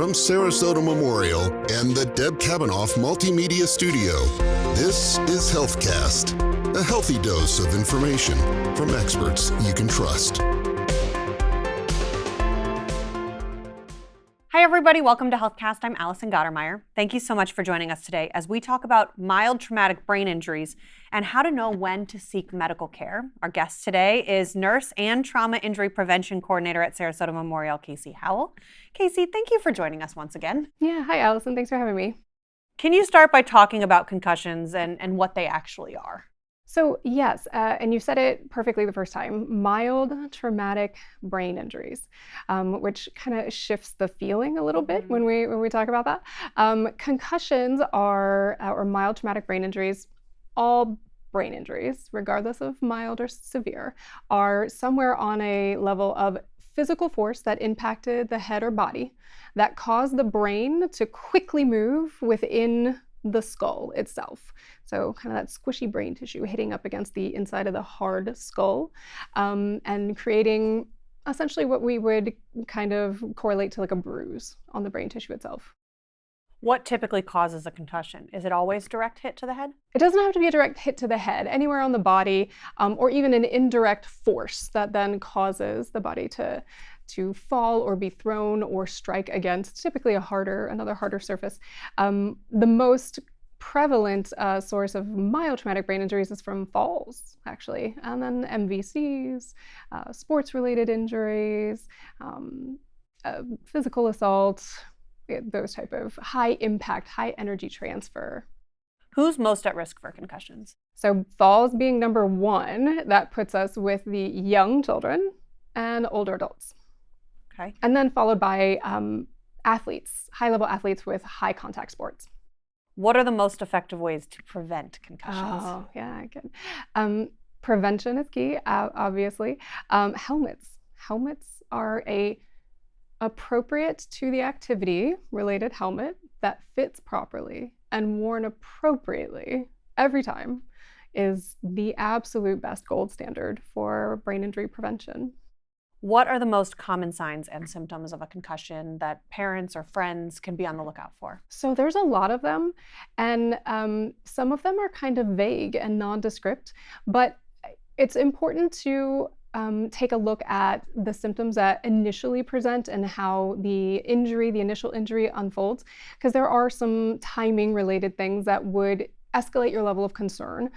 from Sarasota Memorial and the Deb Kavanaugh Multimedia Studio, this is HealthCast, a healthy dose of information from experts you can trust. Hi, everybody. Welcome to HealthCast. I'm Allison Gottermeyer. Thank you so much for joining us today as we talk about mild traumatic brain injuries and how to know when to seek medical care. Our guest today is Nurse and Trauma Injury Prevention Coordinator at Sarasota Memorial, Casey Howell. Casey, thank you for joining us once again. Yeah, hi, Allison. Thanks for having me. Can you start by talking about concussions and what they actually are? So yes, and you said it perfectly the first time, mild traumatic brain injuries, which kind of shifts the feeling a little bit when we talk about that. Concussions are, or mild traumatic brain injuries, all brain injuries, regardless of mild or severe, are somewhere on a level of physical force that impacted the head or body that caused the brain to quickly move within the skull itself. So kind of that squishy brain tissue hitting up against the inside of the hard skull, and creating essentially what we would kind of correlate to like a bruise on the brain tissue itself. What typically causes a concussion? Is it always direct hit to the head? It doesn't have to be a direct hit to the head, anywhere on the body, or even an indirect force that then causes the body to fall or be thrown or strike against typically another harder surface. The most prevalent source of mild traumatic brain injuries is from falls, actually, and then MVCs, sports-related injuries, physical assault, those type of high impact, high energy transfer. Who's most at risk for concussions? So falls being number one, that puts us with the young children and older adults. Okay. And then followed by athletes, high-level athletes with high contact sports. What are the most effective ways to prevent concussions? Oh, yeah, good. Prevention is key, obviously. Helmets are a appropriate to the activity related helmet that fits properly and worn appropriately every time is the absolute best gold standard for brain injury prevention. What are the most common signs and symptoms of a concussion that parents or friends can be on the lookout for? So there's a lot of them, and some of them are kind of vague and nondescript, but it's important to take a look at the symptoms that initially present and how the initial injury unfolds, because there are some timing related things that would escalate your level of concern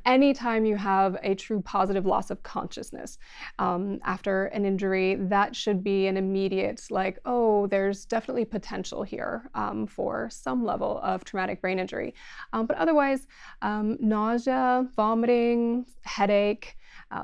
anytime you have a true positive loss of consciousness after an injury. That should be an immediate, like, oh, there's definitely potential here for some level of traumatic brain injury. But otherwise, nausea, vomiting, headache,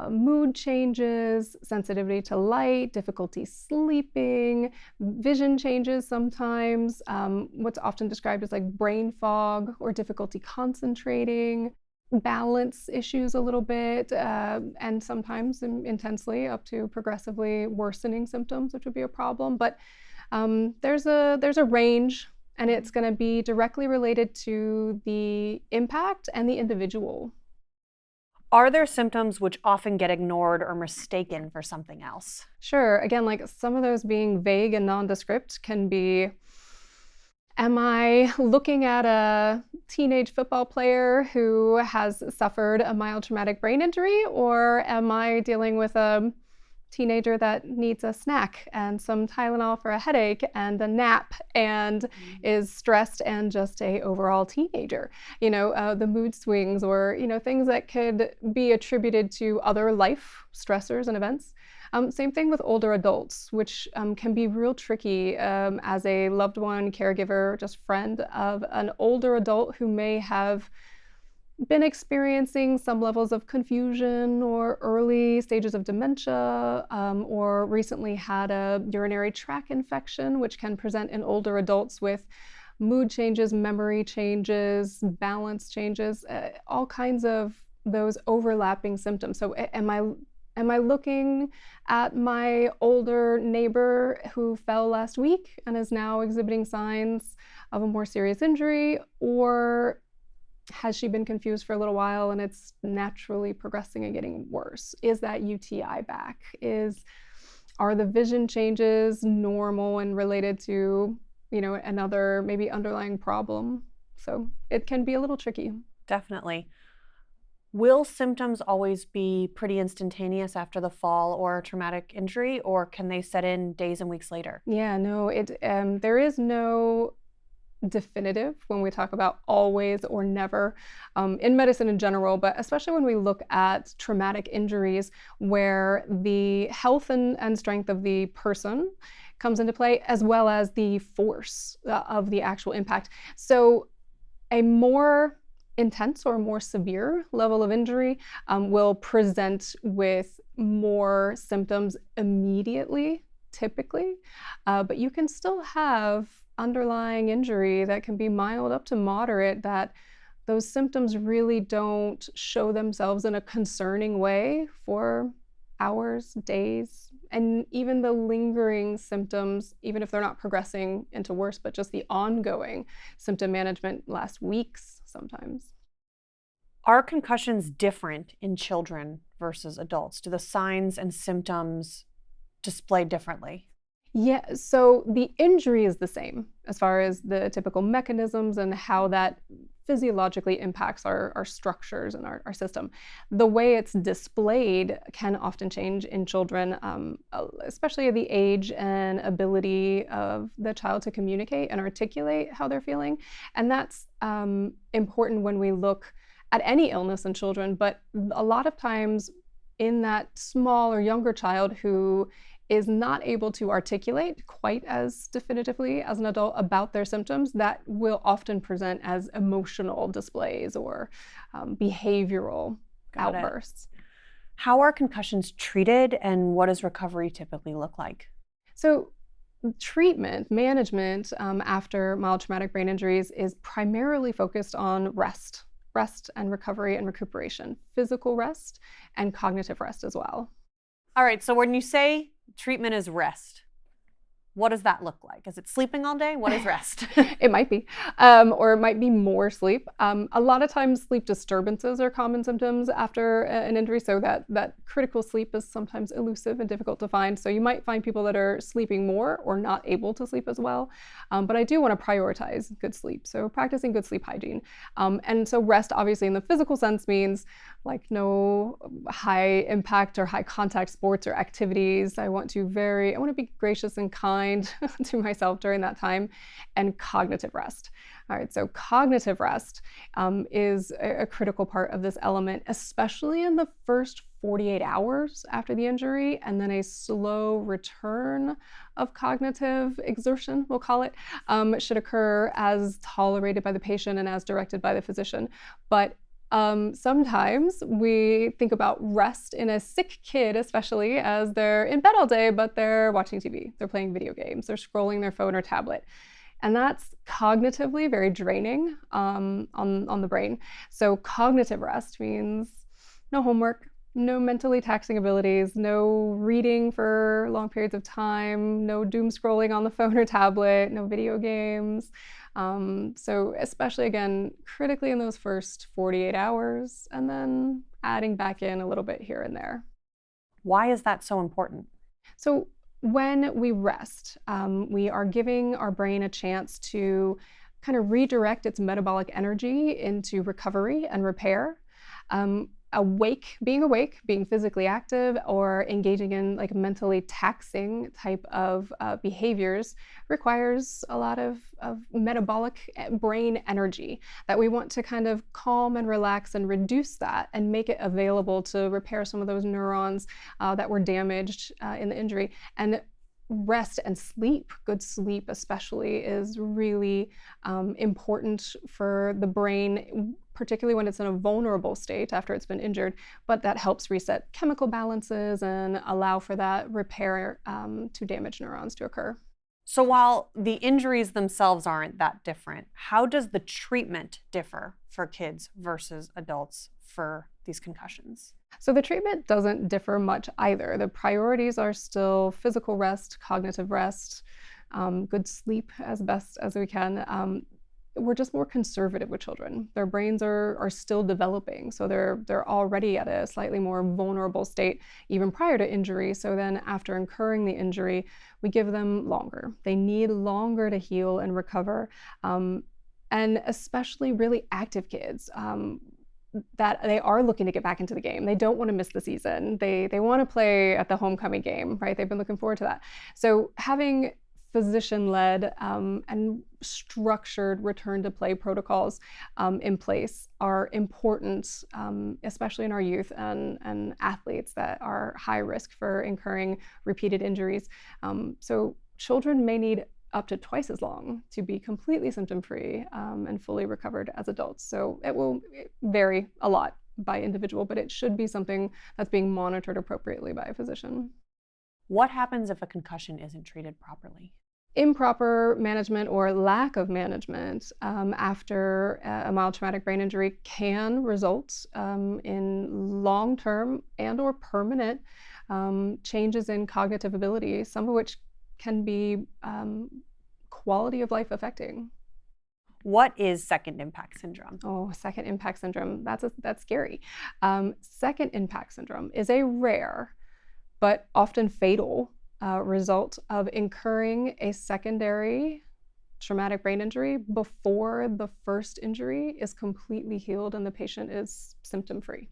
mood changes, sensitivity to light, difficulty sleeping, vision changes sometimes, what's often described as like brain fog or difficulty concentrating, balance issues a little bit, and sometimes intensely up to progressively worsening symptoms, which would be a problem. But there's a range, and it's going to be directly related to the impact and the individual. Are there symptoms which often get ignored or mistaken for something else? Sure. Again, like some of those being vague and nondescript can be, am I looking at a teenage football player who has suffered a mild traumatic brain injury, or am I dealing with a teenager that needs a snack and some Tylenol for a headache and a nap and is stressed and just a overall teenager? The mood swings or, things that could be attributed to other life stressors and events. Same thing with older adults, which can be real tricky as a loved one, caregiver, just friend of an older adult who may have been experiencing some levels of confusion or early stages of dementia, or recently had a urinary tract infection, which can present in older adults with mood changes, memory changes, balance changes, all kinds of those overlapping symptoms. So am I looking at my older neighbor who fell last week and is now exhibiting signs of a more serious injury, or has she been confused for a little while and it's naturally progressing and getting worse? Is that UTI back? Are the vision changes normal and related to another maybe underlying problem. So it can be a little tricky. Definitely. Will symptoms always be pretty instantaneous after the fall or traumatic injury, or can they set in days and weeks later? Yeah, no, there is no definitive when we talk about always or never in medicine in general, but especially when we look at traumatic injuries where the health and strength of the person comes into play, as well as the force of the actual impact. So a more intense or more severe level of injury will present with more symptoms immediately, typically, but you can still have underlying injury that can be mild up to moderate, that those symptoms really don't show themselves in a concerning way for hours, days, and even the lingering symptoms, even if they're not progressing into worse, but just the ongoing symptom management lasts weeks sometimes. Are concussions different in children versus adults? Do the signs and symptoms display differently? Yeah, so the injury is the same as far as the typical mechanisms and how that physiologically impacts our structures and our system. The way it's displayed can often change in children, especially the age and ability of the child to communicate and articulate how they're feeling. And that's important when we look at any illness in children, but a lot of times in that small or younger child who is not able to articulate quite as definitively as an adult about their symptoms, that will often present as emotional displays or behavioral outbursts. How are concussions treated, and what does recovery typically look like? So treatment, management after mild traumatic brain injuries is primarily focused on rest and recovery and recuperation, physical rest and cognitive rest as well. All right, so when you say treatment is rest, what does that look like? Is it sleeping all day? What is rest? It might be, or it might be more sleep. A lot of times sleep disturbances are common symptoms after an injury, so that critical sleep is sometimes elusive and difficult to find. So you might find people that are sleeping more or not able to sleep as well. But I do want to prioritize good sleep, so practicing good sleep hygiene. And so rest, obviously, in the physical sense means like no high impact or high contact sports or activities. I want to be gracious and kind to myself during that time, and cognitive rest. All right, so cognitive rest is a critical part of this element, especially in the first 48 hours after the injury, and then a slow return of cognitive exertion, we'll call it, should occur as tolerated by the patient and as directed by the physician. But sometimes we think about rest in a sick kid, especially as they're in bed all day, but they're watching TV, they're playing video games, they're scrolling their phone or tablet. And that's cognitively very draining on the brain. So cognitive rest means no homework, no mentally taxing abilities, no reading for long periods of time, no doom scrolling on the phone or tablet, no video games. So especially, again, critically in those first 48 hours, and then adding back in a little bit here and there. Why is that so important? So when we rest, we are giving our brain a chance to kind of redirect its metabolic energy into recovery and repair. Being awake, being physically active, or engaging in like mentally taxing type of behaviors requires a lot of metabolic brain energy that we want to kind of calm and relax and reduce that and make it available to repair some of those neurons that were damaged in the injury. And rest and sleep, good sleep especially, is really important for the brain, particularly when it's in a vulnerable state after it's been injured, but that helps reset chemical balances and allow for that repair to damaged neurons to occur. So while the injuries themselves aren't that different, how does the treatment differ for kids versus adults for these concussions? So the treatment doesn't differ much either. The priorities are still physical rest, cognitive rest, good sleep as best as we can. we're just more conservative with children. Their brains are still developing, so they're already at a slightly more vulnerable state even prior to injury. So then after incurring the injury, we give them longer. They need longer to heal and recover, and especially really active kids. That they are looking to get back into the game. They don't want to miss the season. They want to play at the homecoming game, right? They've been looking forward to that. So having physician-led and structured return to play protocols in place are important, especially in our youth and athletes that are high risk for incurring repeated injuries. So children may need up to twice as long to be completely symptom-free and fully recovered as adults. So it will vary a lot by individual, but it should be something that's being monitored appropriately by a physician. What happens if a concussion isn't treated properly? Improper management or lack of management after a mild traumatic brain injury can result in long-term and or permanent changes in cognitive ability, some of which can be quality of life affecting. What is second impact syndrome? Oh, second impact syndrome, that's scary. Second impact syndrome is a rare but often fatal result of incurring a secondary traumatic brain injury before the first injury is completely healed and the patient is symptom-free.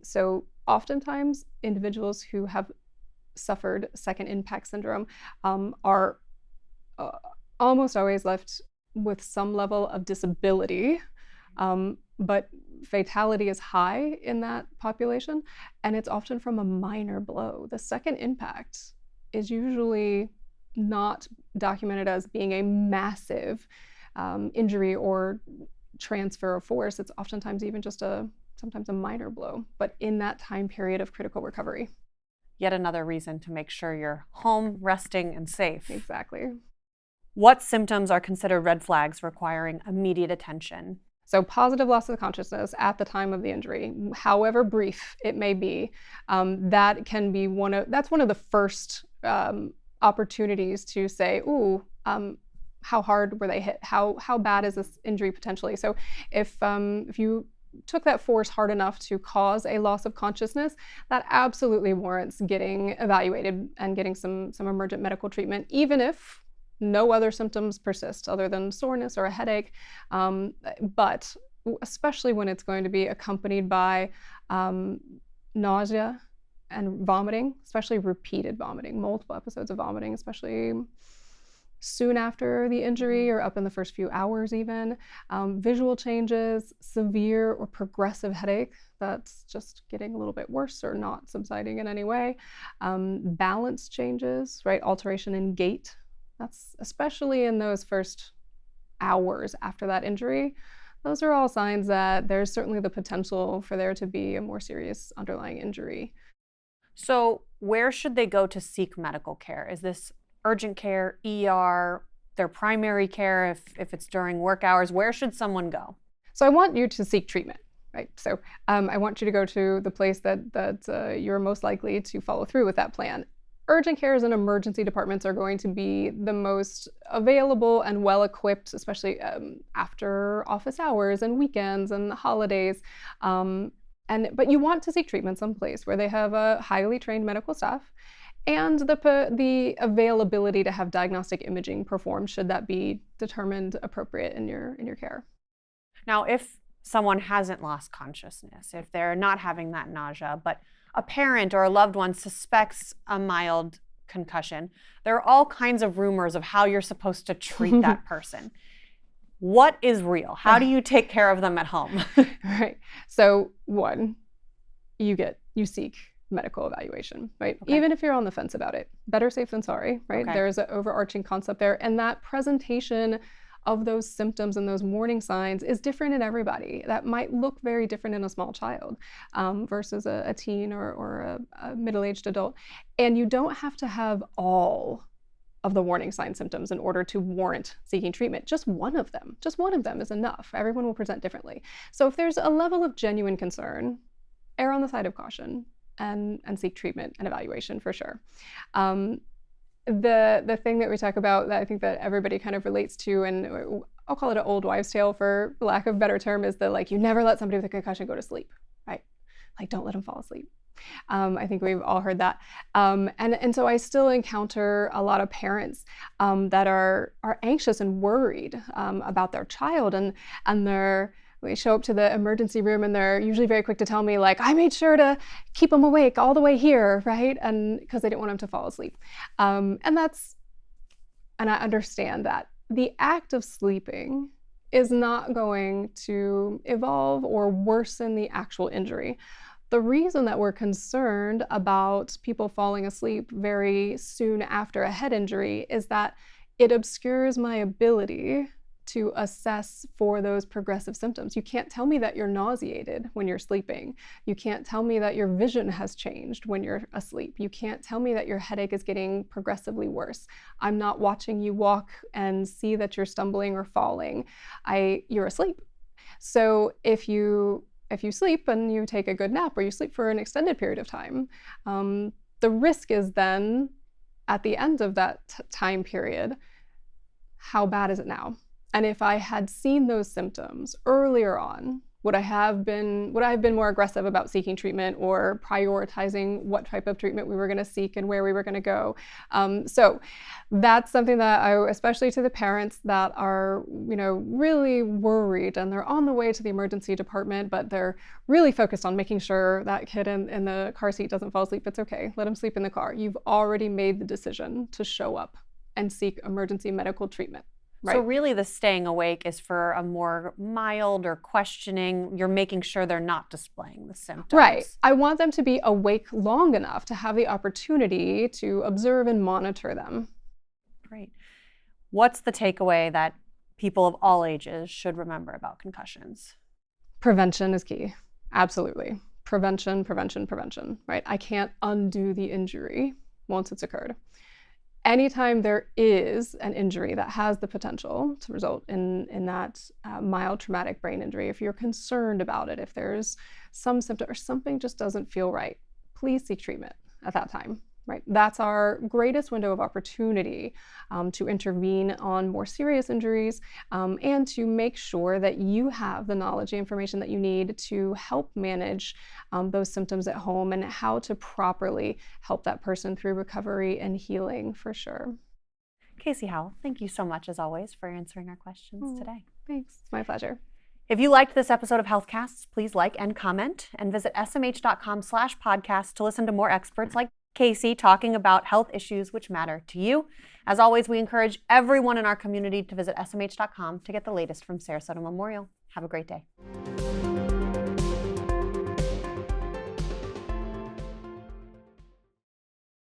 So oftentimes individuals who have suffered second impact syndrome are almost always left with some level of disability, but fatality is high in that population, and it's often from a minor blow. The second impact is usually not documented as being a massive injury or transfer of force. It's oftentimes even just sometimes a minor blow, but in that time period of critical recovery. Yet another reason to make sure you're home, resting, and safe. Exactly. What symptoms are considered red flags requiring immediate attention? So positive loss of consciousness at the time of the injury, however brief it may be, that can be that's one of the first opportunities to say, ooh, how hard were they hit? How bad is this injury potentially? So if you took that force hard enough to cause a loss of consciousness, that absolutely warrants getting evaluated and getting some emergent medical treatment, even if no other symptoms persist other than soreness or a headache. But especially when it's going to be accompanied by nausea and vomiting, especially repeated vomiting, multiple episodes of vomiting, especially soon after the injury or up in the first few hours even. Visual changes, severe or progressive headache that's just getting a little bit worse or not subsiding in any way. Balance changes, right? Alteration in gait. That's especially in those first hours after that injury. Those are all signs that there's certainly the potential for there to be a more serious underlying injury. So where should they go to seek medical care? Is this urgent care, ER, their primary care if it's during work hours? Where should someone go? So I want you to seek treatment, right? So I want you to go to the place that you're most likely to follow through with that plan. Urgent cares and emergency departments are going to be the most available and well-equipped, especially after office hours and weekends and holidays. But you want to seek treatment someplace where they have a highly trained medical staff and the availability to have diagnostic imaging performed should that be determined appropriate in your care. Now, if someone hasn't lost consciousness, if they're not having that nausea, but a parent or a loved one suspects a mild concussion, there are all kinds of rumors of how you're supposed to treat that person. What is real? How do you take care of them at home? Right. So one, you seek medical evaluation, right? Okay. Even if you're on the fence about it, better safe than sorry, right? Okay. There's an overarching concept there. And that presentation of those symptoms and those warning signs is different in everybody. That might look very different in a small child versus a teen or a middle-aged adult. And you don't have to have all of the warning sign symptoms in order to warrant seeking treatment. Just one of them is enough. Everyone will present differently. So if there's a level of genuine concern, err on the side of caution and seek treatment and evaluation for sure. The thing that we talk about that I think that everybody kind of relates to and I'll call it an old wives' tale for lack of a better term, is that like you never let somebody with a concussion go to sleep, right? Like don't let them fall asleep. I think we've all heard that. And so I still encounter a lot of parents that are anxious and worried about their child, and we show up to the emergency room and they're usually very quick to tell me like, I made sure to keep them awake all the way here, right? And because they didn't want them to fall asleep. And I understand that the act of sleeping is not going to evolve or worsen the actual injury. The reason that we're concerned about people falling asleep very soon after a head injury is that it obscures my ability to assess for those progressive symptoms. You can't tell me that you're nauseated when you're sleeping. You can't tell me that your vision has changed when you're asleep. You can't tell me that your headache is getting progressively worse. I'm not watching you walk and see that you're stumbling or falling. You're asleep. So if you sleep and you take a good nap, or you sleep for an extended period of time, the risk is then at the end of that time period, how bad is it now? And if I had seen those symptoms earlier on, would I have been more aggressive about seeking treatment or prioritizing what type of treatment we were going to seek and where we were going to go? So that's something that especially to the parents that are, really worried and they're on the way to the emergency department, but they're really focused on making sure that kid in the car seat doesn't fall asleep. It's okay. Let him sleep in the car. You've already made the decision to show up and seek emergency medical treatment. Right. So really the staying awake is for a more mild or questioning. You're making sure they're not displaying the symptoms. Right. I want them to be awake long enough to have the opportunity to observe and monitor them. Great. What's the takeaway that people of all ages should remember about concussions? Prevention is key. Absolutely. Prevention, right? I can't undo the injury once it's occurred. Anytime there is an injury that has the potential to result in that mild traumatic brain injury, if you're concerned about it, if there's some symptom or something just doesn't feel right, please seek treatment at that time, right? That's our greatest window of opportunity to intervene on more serious injuries and to make sure that you have the knowledge and information that you need to help manage those symptoms at home and how to properly help that person through recovery and healing for sure. Casey Howell, thank you so much as always for answering our questions today. Thanks, it's my pleasure. If you liked this episode of HealthCasts, please like and comment, and visit smh.com/podcast to listen to more experts like Casey talking about health issues which matter to you. As always, we encourage everyone in our community to visit smh.com to get the latest from Sarasota Memorial. Have a great day.